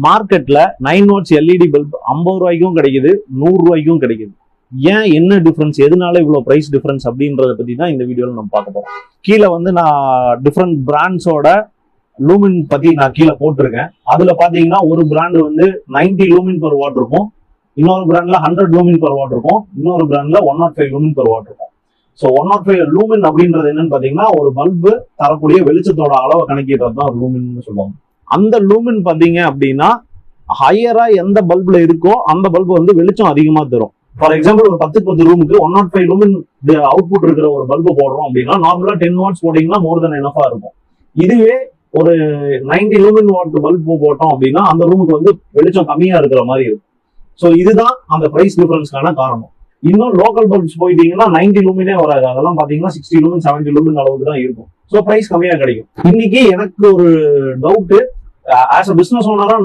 மார்க்கெட்ல 9 watts LED bulb 50 ரூபாய்க்கும் கிடைக்குது, 100 ரூபாய்க்கும் கிடைக்குது. ஏன், என்ன டிஃபரன்ஸ், எதனால இவ்வளவு பிரைஸ் டிஃபரன்ஸ் அப்படின்றத பத்தி தான் இந்த வீடியோல நம்ம பார்க்க போறோம். கீழே வந்து நான் டிஃபரெண்ட் பிராண்ட்ஸோட லூமின் பத்தி நான் கீழே போட்டிருக்கேன். அதுல பாத்தீங்கன்னா ஒரு பிராண்ட் வந்து 90 லூமின் per வாட் இருக்கும், இன்னொரு பிராண்ட்ல 100 லூமின் per வாட் இருக்கும், இன்னொரு பிராண்ட்ல 105 லூமின் per வாட் இருக்கும். ஸோ 105 லூமின் அப்படின்றது என்னன்னு பாத்தீங்கன்னா ஒரு பல்பு தரக்கூடிய வெளிச்சத்தோட அளவை கணக்கிடுறது தான் லூமின் சொல்லுவாங்க. அந்த லூமின் பாத்தீங்க அப்படின்னா ஹையரா எந்த பல்புல இருக்கோ அந்த பல்பு வந்து வெளிச்சம் அதிகமா தரும். ஃபார் எக்ஸாம்பிள் ஒரு 10 ரூமுக்கு 105 லூமின் அவுட்புட் இருக்கிற ஒரு பல்பு போடுறோம் அப்படின்னா நார்மலா 10 வாட்ஸ் போட்டீங்கன்னா மோர் தென் எனஃபா இருக்கும். இதுவே ஒரு 90 லூமின் வாட் பல்பு போட்டோம் அப்படின்னா அந்த ரூமுக்கு வந்து வெளிச்சம் கம்மியா இருக்கிற மாதிரி இருக்கும். ஸோ இதுதான் அந்த பிரைஸ் டிஃபரன்ஸ்க்கான காரணம். இன்னும் லோக்கல் பல்ப்ஸ் போயிட்டீங்கன்னா 90 லூமினே வராது, அதெல்லாம் பாத்தீங்கன்னா 60 லூமின் 70 லூமின் அளவுக்கு தான் இருக்கும். ஸோ பிரைஸ் கம்மியா கிடைக்கும். இன்னைக்கு எனக்கு ஒரு டவுட், ஆஸ் அ பிசினஸ் ஓனரா